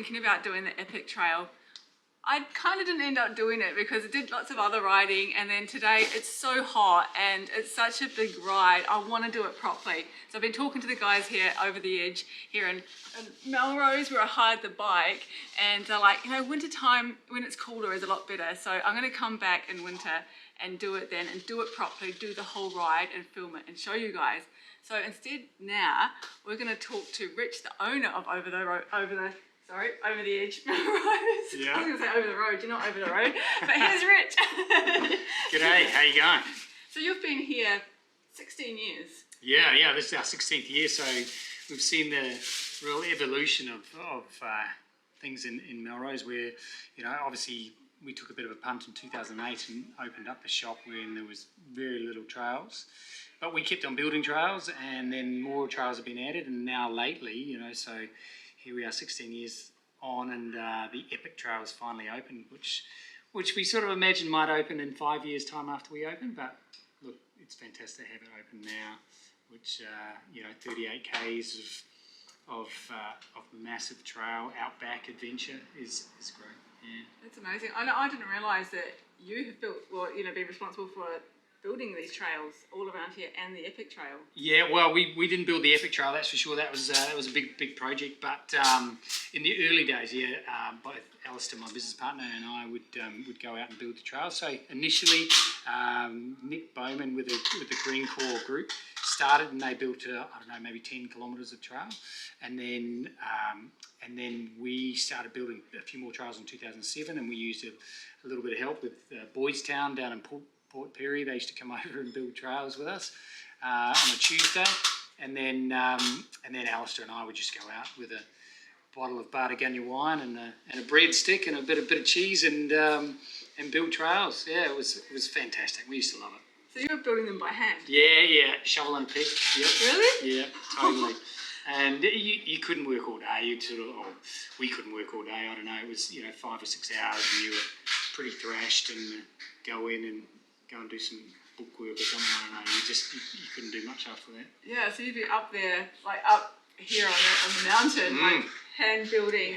thinking about doing the Epic Trail. I kind of didn't end up doing it because I did lots of other riding, and then today it's so hot and it's such a big ride. I want to do it properly. So I've been talking to the guys here over the edge here in Melrose where I hired the bike, and they're like, you know, winter time when it's cooler is a lot better. So I'm going to come back in winter and do it then, and do it properly, do the whole ride and film it and show you guys. So instead now we're going to talk to Rich, the owner of Over the Edge Melrose. Yeah. I was going to say over the road, you're not over the road, but here's Rich. G'day, how you going? So you've been here 16 years. Yeah, this is our 16th year, so we've seen the real evolution of things in Melrose, where, you know, obviously we took a bit of a punt in 2008 and opened up the shop when there was very little trails. But we kept on building trails, and then more trails have been added, and now lately, you know, so here we are 16 years on, and the Epic Trail is finally open, which we sort of imagined might open in 5 years' time after we open. But look, it's fantastic to have it open now, which, you know, 38 Ks of massive trail, outback adventure is great. Yeah. That's amazing. I didn't realise that you have built, well, you know, been responsible for building these trails all around here and the Epic Trail. Yeah, well, we didn't build the Epic Trail, that's for sure. That was a big project. But in the early days, both Alistair, my business partner, and I would go out and build the trail. So initially, Nick Bowman with the Green Corps group started, and they built I don't know, maybe 10 kilometres of trail, and then we started building a few more trails in 2007, and we used a little bit of help with Boys Town down in Port Perry. They used to come over and build trails with us on a Tuesday, and then Alistair and I would just go out with a bottle of Bartagania wine and a breadstick and a bit of cheese and build trails. Yeah, it was fantastic. We used to love it. So you were building them by hand? Yeah, shovel and pick. Yep. Really? Yeah, totally. And you couldn't work all day. We couldn't work all day. I don't know. It was, you know, 5 or 6 hours, and you were pretty thrashed, and go and do some bookwork or something. I don't know. You couldn't do much after that. Yeah, so you'd be up there, like up here on the mountain, like hand building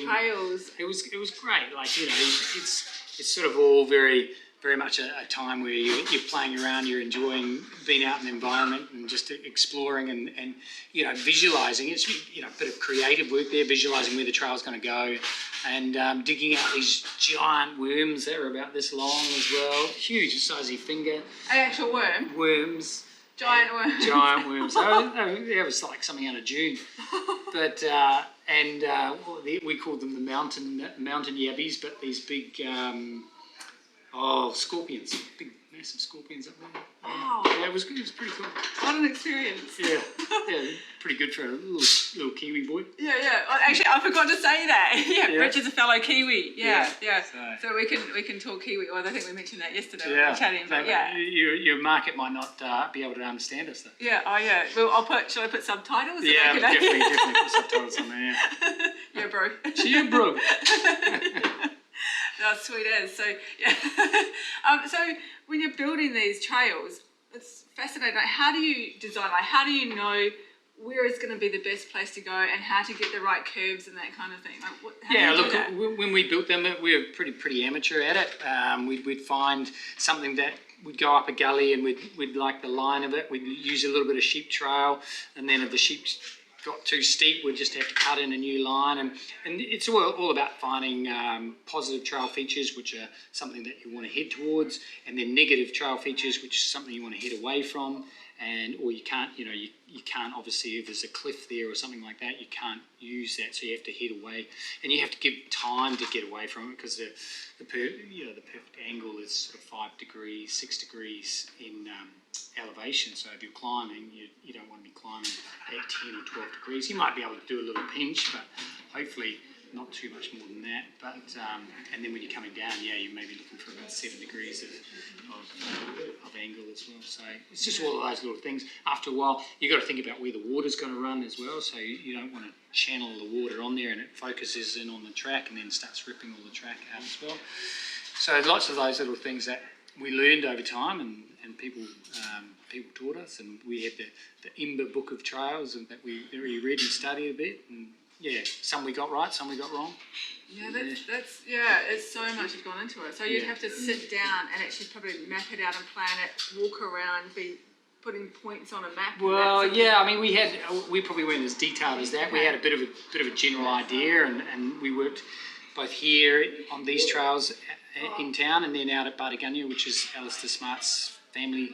trails. It was great. Like, you know, it's sort of all very much a time where you're playing around, you're enjoying being out in the environment and just exploring and you know, visualising. It's, you know, a bit of creative work there, visualising where the trail's going to go, and digging out these giant worms that are about this long as well, huge, the size of your finger. An actual worm? Worms. Giant worms. Giant worms. It was like something out of June. But we called them the mountain yabbies, but these big scorpions, big massive scorpions up there. Wow. Yeah, it was good. It was pretty cool. What an experience. Yeah, pretty good for a little Kiwi boy. Yeah. Actually, I forgot to say that. Yeah, Rich is a fellow Kiwi. Yeah. So we can talk Kiwi. Well, I think we mentioned that yesterday when we were chatting. But your market might not be able to understand us though. Yeah. Oh yeah. Well, shall I put subtitles? Yeah, definitely put subtitles on there. Yeah, bro. Yeah, bro. That's sweet as. So yeah. So when you're building these trails, it's fascinating. Like, how do you design? Like, how do you know where is going to be the best place to go and how to get the right curves and that kind of thing? Like, when we built them, we were pretty amateur at it. We'd find something that we'd go up a gully and we'd like the line of it. We'd use a little bit of sheep trail, and then if the sheep got too steep, we'd just have to cut in a new line, and it's all about finding positive trail features, which are something that you want to head towards, and then negative trail features, which is something you want to head away from, or you can't, you know, you can't, obviously, if there's a cliff there or something like that, you can't use that, so you have to head away, and you have to give time to get away from it, because the perfect angle is sort of 5 degrees, 6 degrees in elevation. So if you're climbing, you don't want to be climbing at 10 or 12 degrees. You might be able to do a little pinch, but hopefully not too much more than that. But and then when you're coming down, you may be looking for about 7 degrees of angle as well. So it's just all of those little things. After a while, you've got to think about where the water's going to run as well. So you don't want to channel the water on there and it focuses in on the track and then starts ripping all the track out as well. So lots of those little things that we learned over time, and people taught us, and we had the Ember Book of Trails, and that we read and studied a bit, and some we got right, some we got wrong. Yeah, it's so much has gone into it. So you'd have to sit down and actually probably map it out and plan it, walk around, be putting points on a map. Well, I mean, we probably weren't as detailed as that. We had a bit of a general idea, and we worked both here on these trails in town, and then out at Bartigunya, which is Alistair Smart's family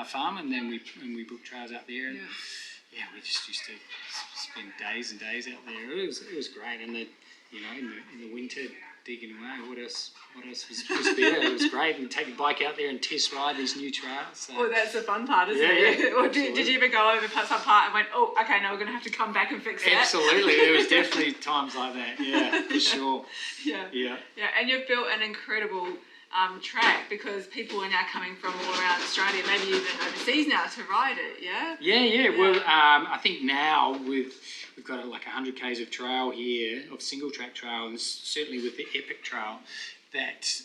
farm, and then we booked trails out there. And, we just used to spend days and days out there. It was great, and in the winter digging away. What else was there? It was great, and take the bike out there and test ride these new trails. So. Well, that's the fun part, isn't it? Yeah, or did you ever go over some part and went, oh, okay, now we're going to have to come back and fix that? Absolutely, there was definitely times like that. Yeah, for sure. Yeah, and you've built an incredible track because people are now coming from all around Australia, maybe even overseas now to ride it. Yeah. Well, I think now we've got like 100 k's of trail here, of single track trail, and certainly with the Epic Trail, that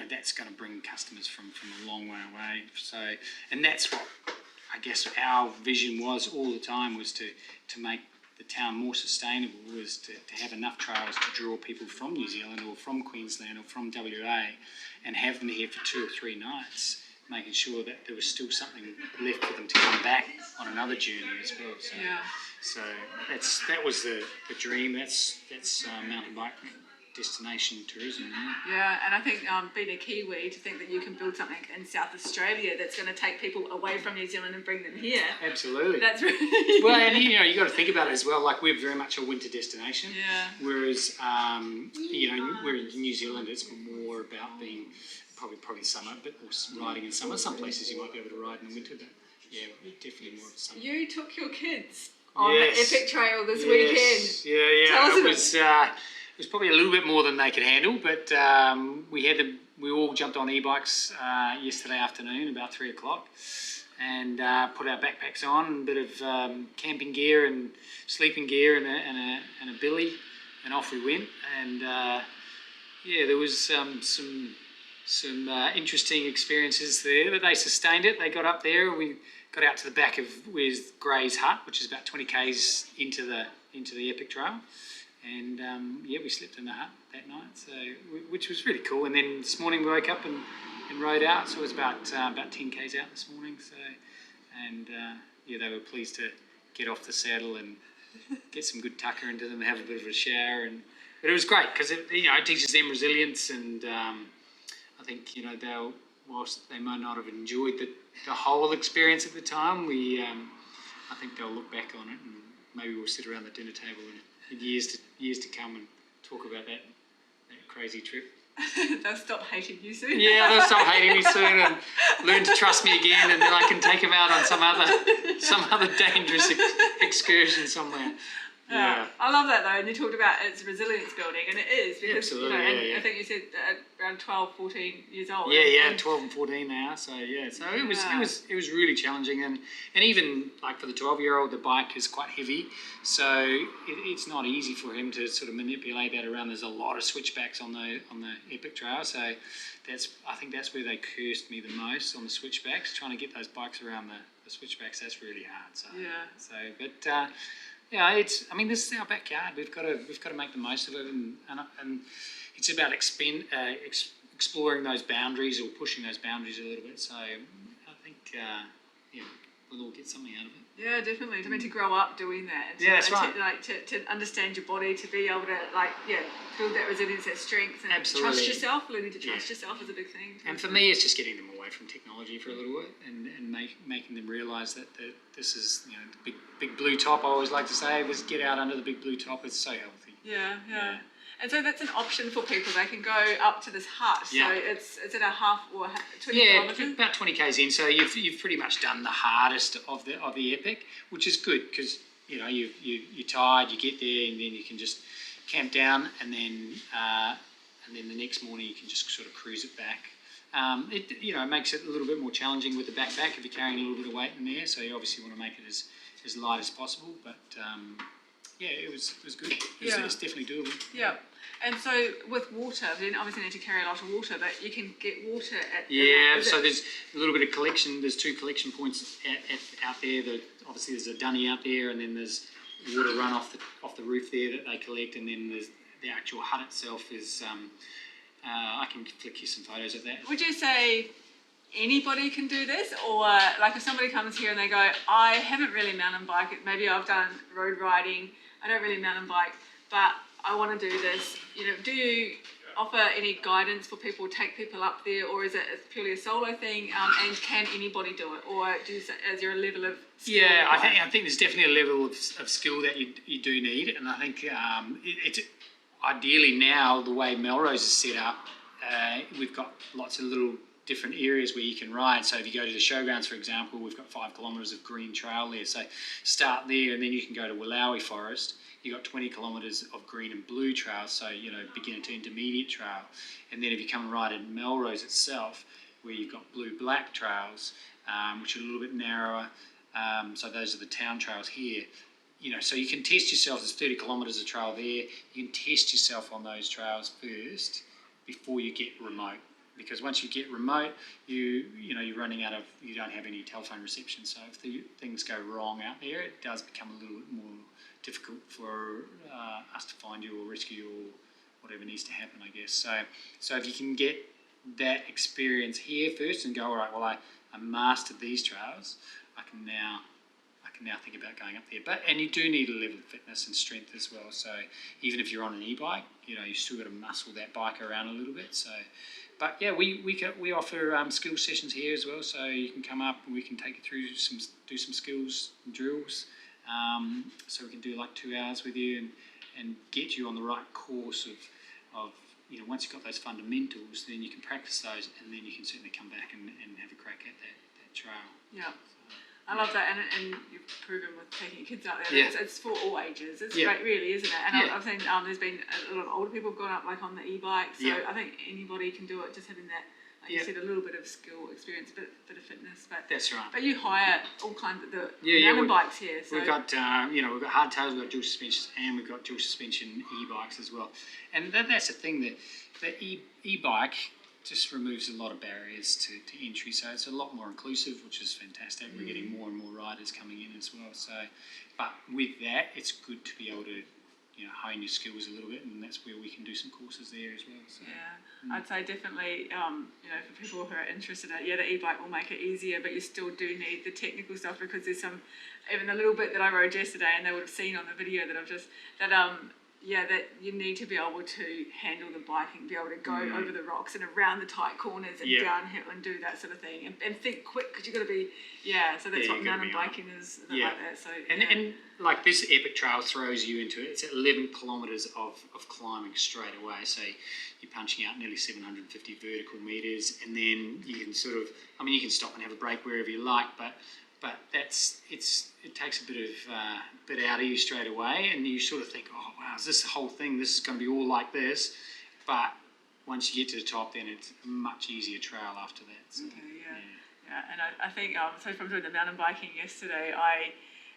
that's going to bring customers from a long way away. So, and that's what I guess our vision was all the time, was to make the town more sustainable, was to have enough trails to draw people from New Zealand or from Queensland or from WA and have them here for 2 or 3 nights, making sure that there was still something left for them to come back on another journey as well. So that was the dream. That's mountain bike destination tourism. Yeah, and I think being a Kiwi, to think that you can build something in South Australia that's going to take people away from New Zealand and bring them here. Absolutely. That's really... Well, and you got to think about it as well. Like, we're very much a winter destination. Yeah. Whereas we're in New Zealand, it's more about being probably summer, but also riding in summer. Some places you might be able to ride in the winter, but definitely more of summer. You took your kids on the Epic Trail this weekend. Yeah. Tell us it was probably a little bit more than they could handle, but we all jumped on e-bikes yesterday afternoon about 3 o'clock and put our backpacks on, a bit of camping gear and sleeping gear and a billy, and off we went. And there was some interesting experiences there, but they sustained it. They got up there, and we got out to the back of where's Gray's hut, which is about 20 k's into the Epic Trail. And we slept in the hut that night, so which was really cool. And then this morning we woke up and rode out, so it was about 10 k's out this morning. So, and they were pleased to get off the saddle and get some good tucker into them, have a bit of a shower, but it was great because it teaches them resilience, and I think whilst they might not have enjoyed the whole experience at the time, I think they'll look back on it, and maybe we'll sit around the dinner table in years to come and talk about that crazy trip. They'll stop hating you soon. Yeah, they'll stop hating me soon and learn to trust me again, and then I can take them out on some other dangerous excursion somewhere. Yeah. I love that though, and you talked about it's resilience building, and it is, because absolutely, I think you said around 12, 14 years old. Yeah, 12 and 14 now. So it was really challenging, and even like for the 12-year-old, the bike is quite heavy, so it's not easy for him to sort of manipulate that around. There's a lot of switchbacks on the Epic Trail, so I think that's where they cursed me the most, on the switchbacks, trying to get those bikes around the switchbacks. That's really hard. This is our backyard. We've got to make the most of it, and it's about exploring those boundaries, or pushing those boundaries a little bit. So I think we'll all get something out of it. Yeah, definitely. I mean, to grow up doing that. That's right. To understand your body, to be able to build that resilience, that strength, and absolutely. Trust yourself. Learning to trust yourself is a big thing. And for me, it's just getting them away from technology for a little bit, and making them realise that this is the big blue top. I always like to say, let's get out under the big blue top. It's so healthy. Yeah. And so that's an option for people. They can go up to this hut. Yeah. So it's at a half or 20 kilometres? About 20 k's in. So you've pretty much done the hardest of the Epic, which is good because you're tired. You get there, and then you can just camp down, and then the next morning you can just sort of cruise it back. It makes it a little bit more challenging with the backpack if you're carrying a little bit of weight in there. So you obviously want to make it as light as possible, but. It was good. It's definitely doable. Yeah. And so with water, you obviously need to carry a lot of water, but you can get water at... So there's a little bit of collection. There's 2 collection points out there. Obviously there's a dunny out there, and then there's water run off the roof there that they collect, and then there's the actual hut itself is. I can flick you some photos of that. Would you say anybody can do this, or like if somebody comes here and they go, I haven't really mountain biked, maybe I've done road riding, I don't really mountain bike, but I want to do this, do you offer any guidance for people, take people up there, or is it purely a solo thing, and can anybody do it, or is there a level of skill? Yeah, I think there's definitely a level of skill that you do need, and I think it's ideally now the way Melrose is set up, we've got lots of little different areas where you can ride. So if you go to the showgrounds, for example, we've got 5 kilometres of green trail there. So start there, and then you can go to Wheelies Forest. You've got 20 kilometres of green and blue trails, so beginner to intermediate trail. And then if you come and ride at Melrose itself, where you've got blue-black trails, which are a little bit narrower. So those are the town trails here. So you can test yourself. There's 30 kilometres of trail there. You can test yourself on those trails first before you get remote. Because once you get remote, you're running out of, you don't have any telephone reception. So if things go wrong out there, it does become a little bit more difficult for us to find you or rescue you or whatever needs to happen, I guess. So if you can get that experience here first and go, all right, well, I mastered these trails, I can now think about going up there. And you do need a level of fitness and strength as well. So even if you're on an e-bike, you still got to muscle that bike around a little bit. So, but yeah, we offer skill sessions here as well. So you can come up and we can take you through do some skills and drills. So we can do like 2 hours with you and get you on the right course of once you've got those fundamentals, then you can practice those, and then you can certainly come back and have a crack at that trail. Yeah. I love that, and you've proven with taking kids out there, Yeah. it's for all ages. It's great, really, isn't it? And I've seen there's been a lot of older people have gone up like on the e-bike, so I think anybody can do it, just having that, like you said, a little bit of skill, experience, a bit of fitness. But that's right. But you hire all kinds of the mountain bikes here. So. We've got we've got hardtails, we've got dual suspensions, and we've got dual suspension e-bikes as well. And that's the thing, that the e-bike just removes a lot of barriers to entry, so it's a lot more inclusive, which is fantastic. We're getting more and more riders coming in as well. So, but with that, it's good to be able to hone your skills a little bit, and that's where we can do some courses there as well. So, I'd say definitely, for people who are interested in it, the e-bike will make it easier, but you still do need the technical stuff, because there's even the little bit that I rode yesterday, and they would have seen on the video that that you need to be able to handle the biking, be able to go over the rocks and around the tight corners and downhill and do that sort of thing, and think quick, because you've got to be, so that's what mountain biking is like that. So and like this epic trail throws you into it. It's 11 kilometres of climbing straight away, so you're punching out nearly 750 vertical metres, and then you can you can stop and have a break wherever you like, but it takes a bit out of you straight away, and you sort of think, oh wow, is this the whole thing? This is going to be all like this. But once you get to the top, then it's a much easier trail after that. So, and I think so from doing the mountain biking yesterday,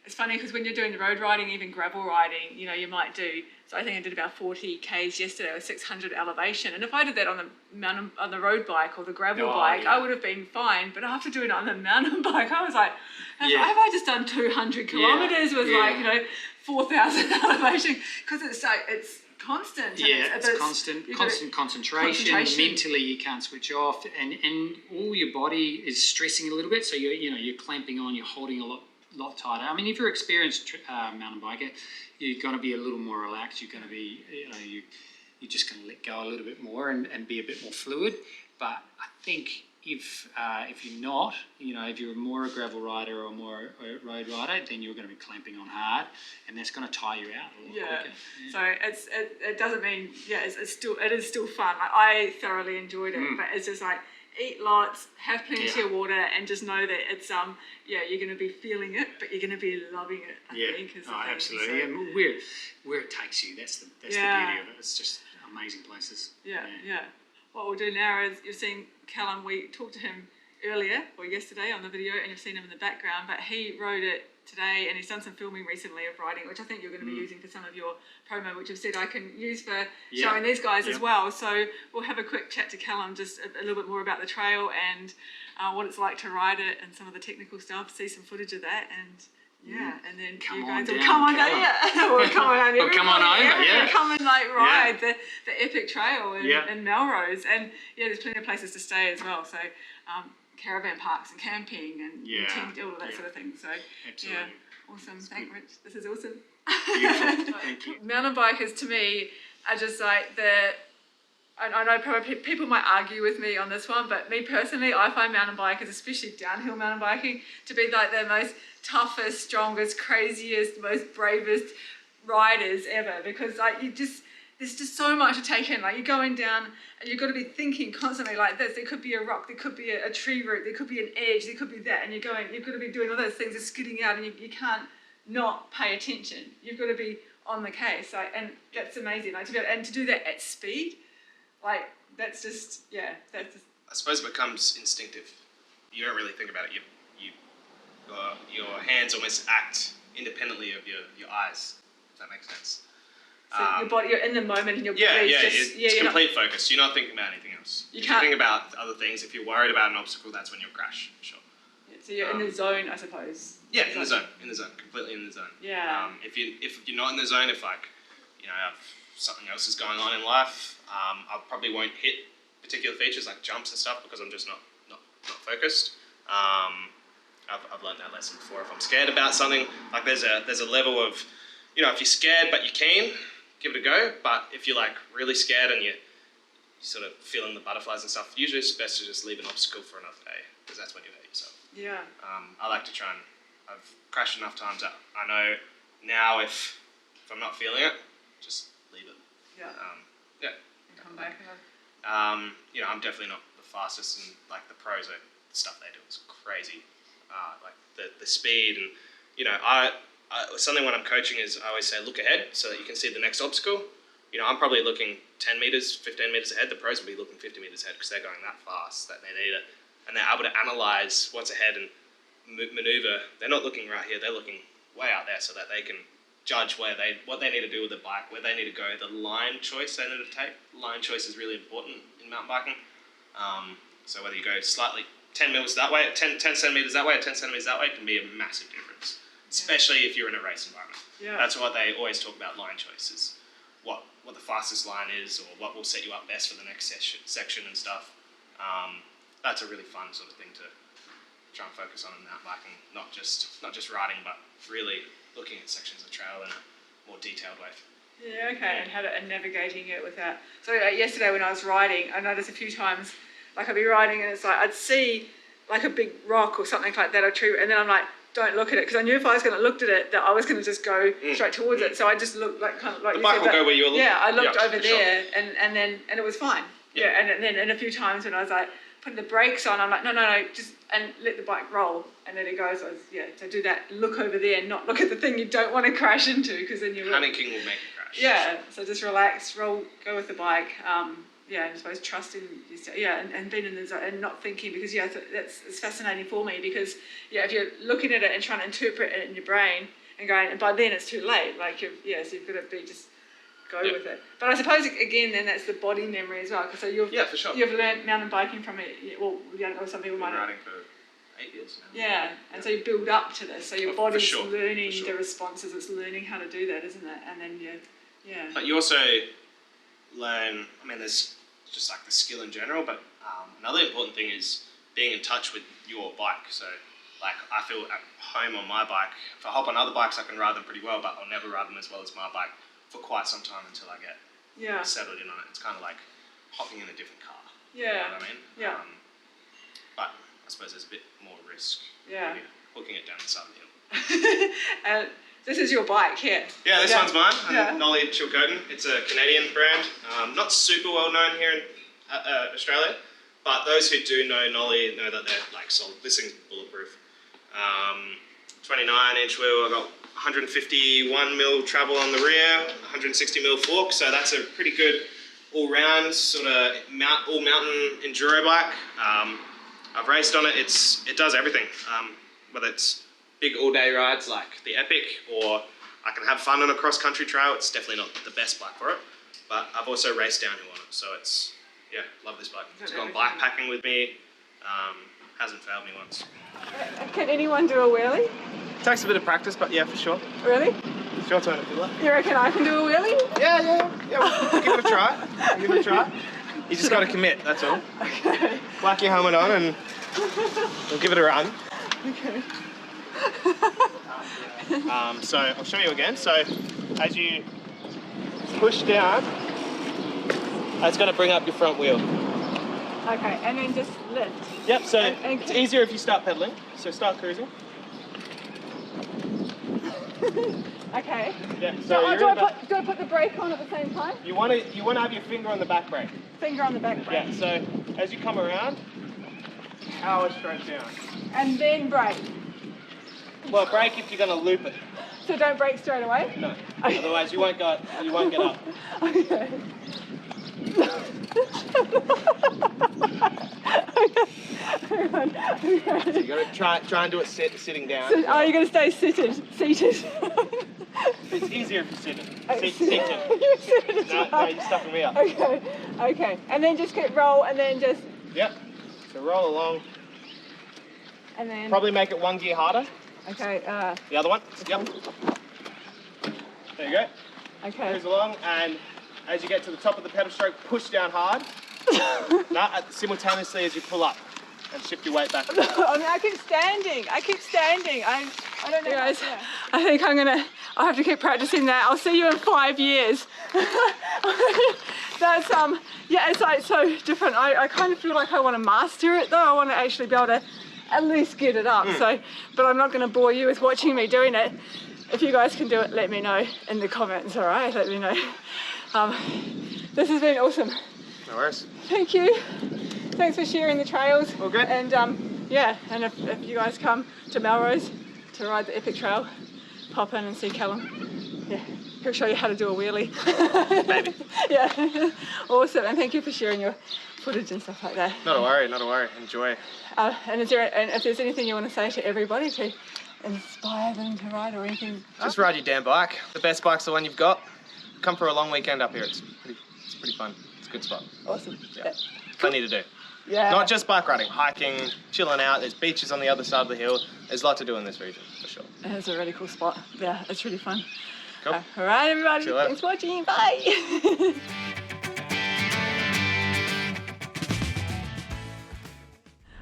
it's funny because when you're doing the road riding, even gravel riding, you might do. So I think I did about 40 k's yesterday with 600 elevation, and if I did that on the road bike or the gravel bike, I would have been fine. But after doing it on the mountain bike, I was like, have I just done 200 kilometers with 4,000 elevation? Because it's constant. It's constant concentration. Mentally, you can't switch off, and all your body is stressing a little bit. So you're clamping on, you're holding a lot tighter. I mean, if you're an experienced mountain biker, you're going to be a little more relaxed. You're going to be, you're just going to let go a little bit more and be a bit more fluid. But I think if you're not, if you're more a gravel rider or more a road rider, then you're going to be clamping on hard, and that's going to tire you out a lot quicker. So it doesn't mean it is still fun. Like, I thoroughly enjoyed it, but it's just like, eat lots, have plenty of water, and just know that it's you're going to be feeling it, but you're going to be loving it. I think is the thing. Absolutely. So, and where it takes you, that's the beauty of it. It's just amazing places. What we'll do now is, you've seen Callum. We talked to him earlier or yesterday on the video, and you've seen him in the background. But he rode it today, and he's done some filming recently of riding, which I think you're going to be using for some of your promo, which you've said I can use for showing these guys as well. So we'll have a quick chat to Callum, just a little bit more about the trail and what it's like to ride it and some of the technical stuff, see some footage of that, and Yeah, and then Come you on guys will down, come on Callum. or come on over, Or come on over, yeah. come and like ride the epic trail Yeah. in Melrose, and there's plenty of places to stay as well. So caravan parks and camping and tent, all of that sort of thing. So Absolutely. awesome. Thank Rich. This is awesome. Beautiful. Thank you. Mountain bikers to me are just like I know probably people might argue with me on this one, but me personally, I find mountain bikers, especially downhill mountain biking, to be like the most toughest, strongest, craziest, most bravest riders ever, because like there's just so much to take in. Like you're going down and you've got to be thinking constantly like this. There could be a rock, there could be a tree root, there could be an edge, there could be that, and you've got to be doing all those things, and skidding out, and you can't not pay attention. You've got to be on the case, like, and that's amazing. Like to do that at speed. Like, that's just. I suppose it becomes instinctive. You don't really think about it. Your hands almost act independently of your eyes, if that makes sense. So your body, you're in the moment and your body's just. It's complete focus. You're not thinking about anything else. You If can't. you think about other things. If you're worried about an obstacle, that's when you'll crash, for sure. So you're in the zone, I suppose. Yeah, in the zone, completely in the zone. Yeah. If you're not in the zone, if something else is going on in life, I probably won't hit particular features like jumps and stuff because I'm just not focused. I've learned that lesson before. If I'm scared about something, like there's a level of, if you're scared but you're keen, give it a go. But if you're like really scared and you're sort of feeling the butterflies and stuff, usually it's best to just leave an obstacle for another day because that's when you hurt yourself. Yeah. I like to try and I've crashed enough times that I know now if I'm not feeling it, just leave it. Yeah. And come back and. I'm definitely not the fastest, and like the pros, the stuff they do is crazy. Like the speed, and I something when I'm coaching is I always say look ahead so that you can see the next obstacle. I'm probably looking 10 meters, 15 meters ahead. The pros will be looking 50 meters ahead because they're going that fast that they need it, and they're able to analyze what's ahead and maneuver. They're not looking right here; they're looking way out there so that they can judge what they need to do with the bike, where they need to go, the line choice they need to take. Line choice is really important in mountain biking. So whether you go slightly 10 mils that way, 10 centimeters that way, or 10 centimeters that way can be a massive difference, especially if you're in a race environment. Yeah. That's what they always talk about, line choices. What the fastest line is, or what will set you up best for the next section and stuff. That's a really fun sort of thing to try and focus on in mountain biking, not just riding, but really looking at sections of trail in a more detailed way. Yeah, okay, and navigating it with that. So yesterday when I was riding, I noticed a few times, like I'd be riding and it's like I'd see like a big rock or something like that, or tree, and then I'm like, don't look at it, because I knew if I was going to look at it, that I was going to just go straight towards it. So I just looked like kind of like the you bike said, will go where you're looking. Yeah, I looked over for sure. there, and then it was fine. Yeah, and then a few times when I was like putting the brakes on, I'm like, no, just and let the bike roll, and then it goes. So do that. Look over there, and not look at the thing you don't want to crash into, because then you will. Panicking will make you crash. Yeah, so just relax, roll, go with the bike. And I suppose trusting yourself, and being in the zone and not thinking, because it's fascinating for me, because if you're looking at it and trying to interpret it in your brain and going, and by then it's too late. Like so you've got to be just go with it. But I suppose again, then that's the body memory as well. Because so for sure. You've learned mountain biking from it. Well, or some people might. Been riding for 8 years now. Yeah, and so you build up to this. So your body's learning the responses. It's learning how to do that, isn't it? And then But you also learn. I mean, there's just like the skill in general, but another important thing is being in touch with your bike. So like I feel at home on my bike. If I hop on other bikes, I can ride them pretty well, but I'll never ride them as well as my bike for quite some time until I get settled in on it. It's kind of like hopping in a different car. Yeah. You know what I mean? Yeah. But I suppose there's a bit more risk. Yeah. Hooking it down the side of the hill. This is your bike here. Yeah, this one's mine. Yeah. Nolly Chilcotin. It's a Canadian brand. Not super well known here in Australia, but those who do know Nolly know that they're like solid. This thing's bulletproof. 29-inch wheel. I got 151 mil travel on the rear, 160 mil fork. So that's a pretty good all-round sort of all mountain enduro bike. I've raced on it. It does everything. Whether it's big all-day rides like the Epic, or I can have fun on a cross-country trail. It's definitely not the best bike for it, but I've also raced downhill on it, so it's, love this bike. It's gone bikepacking with me, hasn't failed me once. Can anyone do a wheelie? Takes a bit of practice, but yeah, for sure. Really? It's your turn to fill up. You reckon I can do a wheelie? Yeah, we'll give it a try. Give it a try. You just got to commit, that's all. Okay. Whack your helmet on and we'll give it a run. Okay. So I'll show you again. So as you push down, it's going to bring up your front wheel. Okay, and then just lift. Yep, so and it's easier if you start pedaling. So start cruising. Okay. Yeah, So so do I put the brake on at the same time? you want to have your finger on the back brake. Finger on the back brake. Yeah, so as you come around, power straight down. And then brake. Well, brake if you're going to loop it. So don't brake straight away? No, otherwise you won't get up. Okay. So you got to try and do it sitting down. So, are you going to stay seated? It's easier if you're seated. Seated. You're seated. No, you're stuffing me up. Okay. And then just keep roll and then just... Yep. So roll along. And then... Probably make it one gear harder. Okay. The other one. Yep. There you go. Okay. Cruise along, and as you get to the top of the pedal stroke, push down hard. Simultaneously as you pull up and shift your weight back. I mean, I keep standing. I don't know. Guys, I think I'll have to keep practicing that. I'll see you in 5 years. That's, yeah, it's like so different. I kind of feel like I want to master it though. I want to actually be able to at least get it up. So, but I'm not going to bore you with watching me doing it. If you guys can do it, let me know in the comments, all right? Let me know. This has been awesome. No worries. Thank you. Thanks for sharing the trails. All good. And yeah, and if you guys come to Melrose to ride the epic trail, pop in and see Callum. Yeah, he'll show you how to do a wheelie. Maybe. Yeah, awesome. And thank you for sharing your footage and stuff like that. Not a worry. Enjoy. And if there's anything you want to say to everybody to inspire them to ride or anything? Just ride your damn bike. The best bike's the one you've got. Come for a long weekend up here. It's pretty fun. It's a good spot. Awesome. Yeah. Plenty to do. Yeah. Not just bike riding, hiking, chilling out. There's beaches on the other side of the hill. There's a lot to do in this region, for sure. It's a really cool spot. Yeah, it's really fun. Cool. All right, everybody. See you later. Thanks for watching. Bye.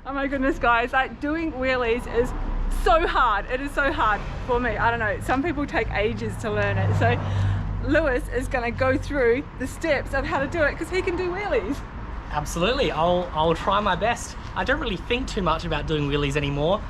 Oh my goodness, guys, like doing wheelies is so hard. It is so hard for me. I don't know, some people take ages to learn it. So Lewis is gonna go through the steps of how to do it because he can do wheelies. Absolutely, I'll try my best. I don't really think too much about doing wheelies anymore.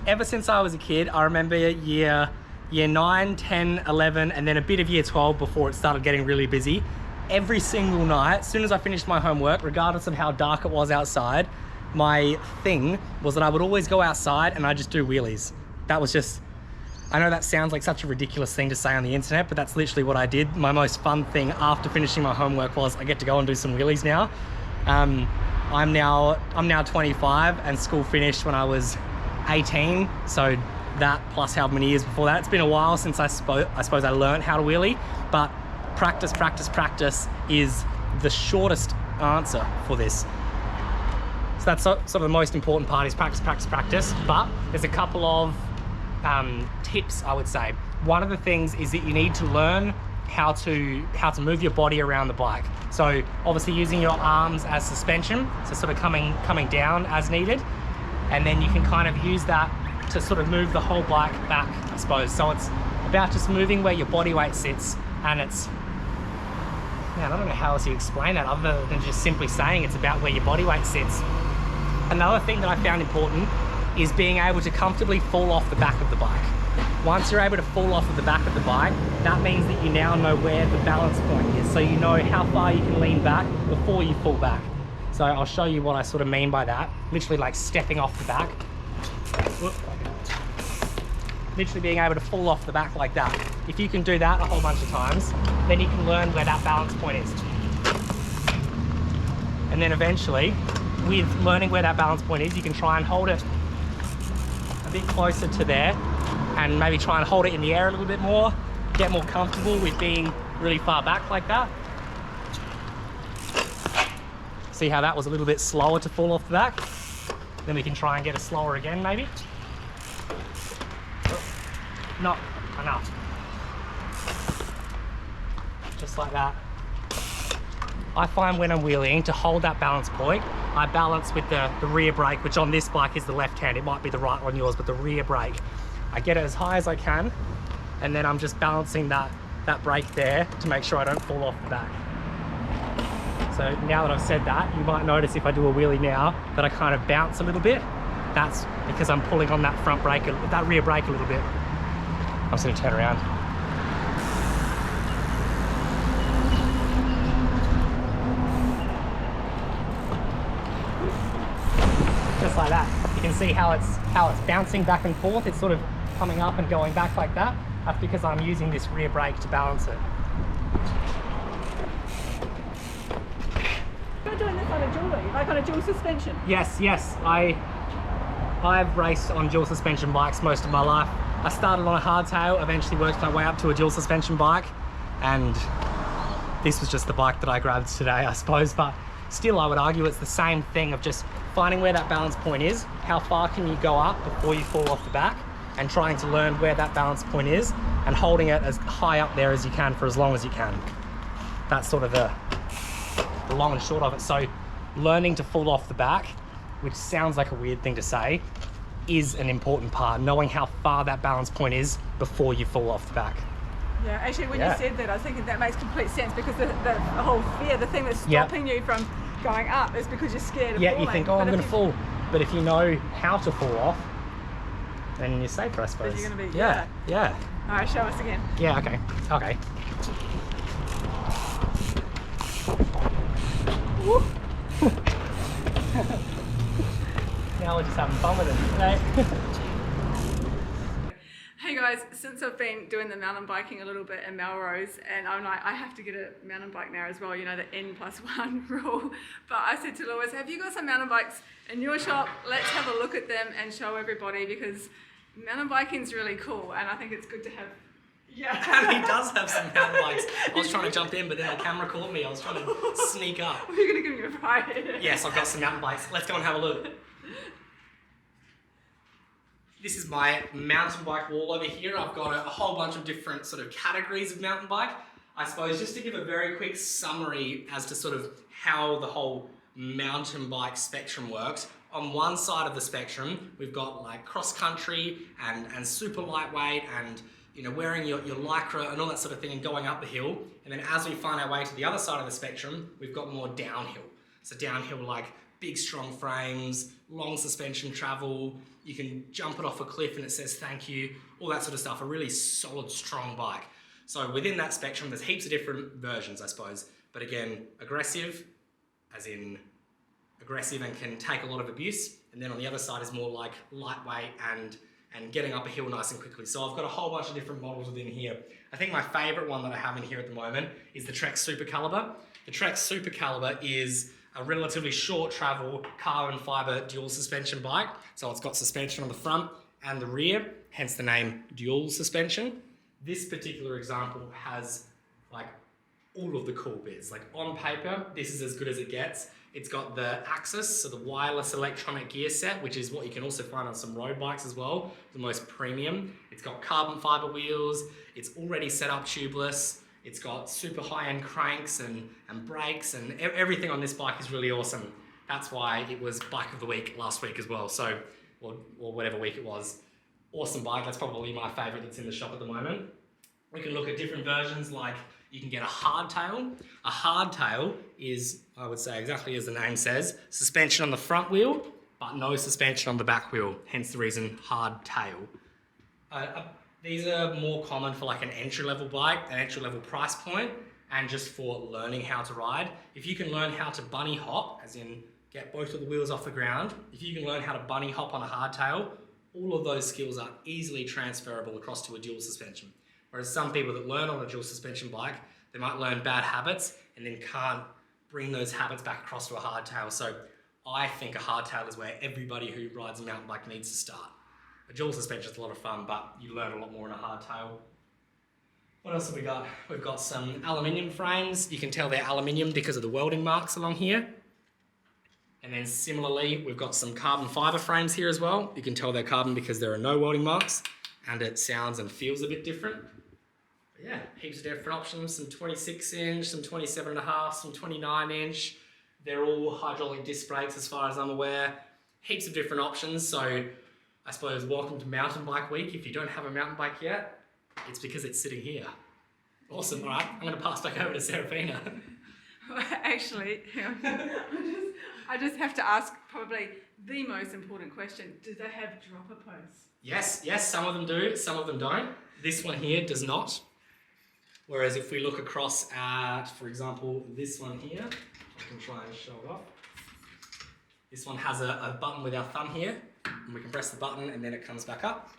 Ever since I was a kid, I remember year 9, 10, 11, and then a bit of year 12 before it started getting really busy. Every single night, as soon as I finished my homework, regardless of how dark it was outside, my thing was that I would always go outside and I'd just do wheelies. That was just, I know that sounds like such a ridiculous thing to say on the internet, but that's literally what I did. My most fun thing after finishing my homework was I get to go and do some wheelies now. I'm now 25 and school finished when I was 18. So that plus how many years before that. It's been a while since I suppose I learned how to wheelie, but practice is the shortest answer for this. So that's sort of the most important part is practice. But there's a couple of tips I would say. One of the things is that you need to learn how to move your body around the bike. So obviously using your arms as suspension, so sort of coming down as needed, and then you can kind of use that to sort of move the whole bike back, I suppose. So it's about just moving where your body weight sits, and it's, man, I don't know how else you explain that other than just simply saying it's about where your body weight sits. Another thing that I found important is being able to comfortably fall off the back of the bike. Once you're able to fall off of the back of the bike, that means that you now know where the balance point is. So you know how far you can lean back before you fall back. So I'll show you what I sort of mean by that. Literally like stepping off the back. Literally being able to fall off the back like that. If you can do that a whole bunch of times, then you can learn where that balance point is. And then eventually, with learning where that balance point is, you can try and hold it a bit closer to there and maybe try and hold it in the air a little bit more, get more comfortable with being really far back like that. See how that was a little bit slower to fall off the back? Then we can try and get it slower again maybe. not enough. Just like that. I find when I'm wheeling, to hold that balance point, I balance with the rear brake, which on this bike is the left hand. It might be the right on yours, but the rear brake. I get it as high as I can, and then I'm just balancing that brake there to make sure I don't fall off the back. So now that I've said that, you might notice if I do a wheelie now that I kind of bounce a little bit. That's because I'm pulling on that front brake, that rear brake a little bit. I'm just gonna turn around. Just like that. You can see how it's bouncing back and forth. It's sort of coming up and going back like that. That's because I'm using this rear brake to balance it. You're doing this on a dually, like on a dual suspension? Yes. I've raced on dual suspension bikes most of my life. I started on a hardtail, eventually worked my way up to a dual suspension bike, and this was just the bike that I grabbed today, I suppose, but still I would argue it's the same thing of just finding where that balance point is, how far can you go up before you fall off the back, and trying to learn where that balance point is and holding it as high up there as you can for as long as you can. That's sort of the long and short of it. So learning to fall off the back, which sounds like a weird thing to say, is an important part, knowing how far that balance point is before you fall off the back. Yeah, actually when you said that, I was thinking that makes complete sense, because the whole fear, the thing that's stopping you from going up is because you're scared of falling. You think, oh, I'm going to fall. But if you know how to fall off, then you're safer, I suppose. You're going to be, yeah. All right, show us again. Yeah, okay. Now we're just having fun with it today. Hey guys, since I've been doing the mountain biking a little bit in Melrose, and I'm like, I have to get a mountain bike now as well, you know, the N+1 rule. But I said to Lewis, have you got some mountain bikes in your shop? Let's have a look at them and show everybody, because mountain biking is really cool, and I think it's good to have. Yeah. And he does have some mountain bikes. I was trying to jump in, but then the camera caught me. I was trying to sneak up. You're going to give me a ride. Yes, I've got some mountain bikes. Let's go and have a look. This is my mountain bike wall over here. I've got a whole bunch of different sort of categories of mountain bike. I suppose just to give a very quick summary as to sort of how the whole mountain bike spectrum works. On one side of the spectrum, we've got like cross country and super lightweight and, you know, wearing your lycra and all that sort of thing and going up the hill. And then as we find our way to the other side of the spectrum, we've got more downhill. So downhill, like big strong frames, long suspension travel, you can jump it off a cliff and it says thank you, all that sort of stuff, a really solid, strong bike. So within that spectrum, there's heaps of different versions, I suppose. But again, aggressive, as in aggressive and can take a lot of abuse. And then on the other side is more like lightweight and getting up a hill nice and quickly. So I've got a whole bunch of different models within here. I think my favorite one that I have in here at the moment is the Trek Super Caliber. The Trek Super Caliber is a relatively short travel carbon fiber dual suspension bike. So it's got suspension on the front and the rear, hence the name dual suspension. This particular example has like all of the cool bits. Like on paper, this is as good as it gets. It's got the Axis, so the wireless electronic gear set, which is what you can also find on some road bikes as well, the most premium. It's got carbon fiber wheels. It's already set up tubeless. It's got super high-end cranks and brakes, and everything on this bike is really awesome. That's why it was Bike of the Week last week as well. So, or whatever week it was. Awesome bike. That's probably my favorite that's in the shop at the moment. We can look at different versions, like you can get a hardtail. A hardtail is, I would say exactly as the name says, suspension on the front wheel, but no suspension on the back wheel. Hence the reason hardtail. These are more common for like an entry-level bike, an entry-level price point, and just for learning how to ride. If you can learn how to bunny hop, as in get both of the wheels off the ground, if you can learn how to bunny hop on a hardtail, all of those skills are easily transferable across to a dual suspension. Whereas some people that learn on a dual suspension bike, they might learn bad habits and then can't bring those habits back across to a hardtail. So I think a hardtail is where everybody who rides a mountain bike needs to start. A dual suspension is a lot of fun, but you learn a lot more in a hardtail. What else have we got? We've got some aluminium frames. You can tell they're aluminium because of the welding marks along here. And then similarly, we've got some carbon fiber frames here as well. You can tell they're carbon because there are no welding marks. and it sounds and feels a bit different. But yeah, heaps of different options, some 26 inch, some 27.5, some 29 inch. They're all hydraulic disc brakes as far as I'm aware. Heaps of different options. So I suppose welcome to Mountain Bike Week. If you don't have a mountain bike yet, it's because it's sitting here. Awesome, all right, I'm gonna pass back over to Serafina. Actually, I just have to ask probably the most important question. Do they have dropper posts? Yes, some of them do, some of them don't. This one here does not. Whereas if we look across at, for example, this one here, I can try and show it off. This one has a button with our thumb here, and we can press the button and then it comes back up.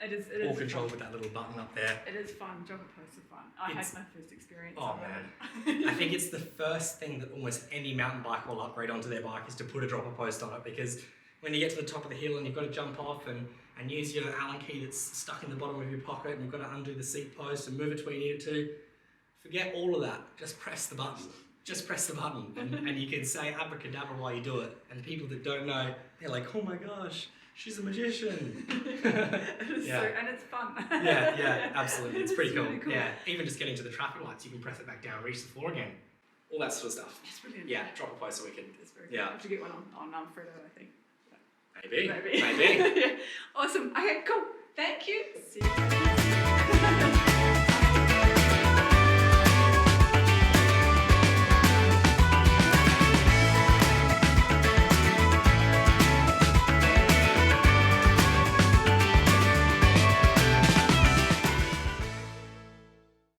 It is All controlled with that little button up there. It is fun. Dropper posts are fun. I had my first experience. Oh man, I think it's the first thing that almost any mountain bike will upgrade onto their bike is to put a dropper post on it, because when you get to the top of the hill and you've got to jump off and use your Allen key that's stuck in the bottom of your pocket and you've got to undo the seat post and move it where you need it to, forget all of that. Just press the button. Just press the button and you can say abracadabra while you do it. And people that don't know, they're like, oh my gosh, she's a magician. Yeah. And it's fun. Yeah, absolutely. It's pretty really cool. Yeah, even just getting to the traffic lights, you can press it back down, reach the floor again. All that sort of stuff. It's brilliant. Yeah, drop a post so we can. It's very cool. I have to get one on Fredo, I think. Maybe. Yeah. Awesome. Okay, cool. Thank you. See you.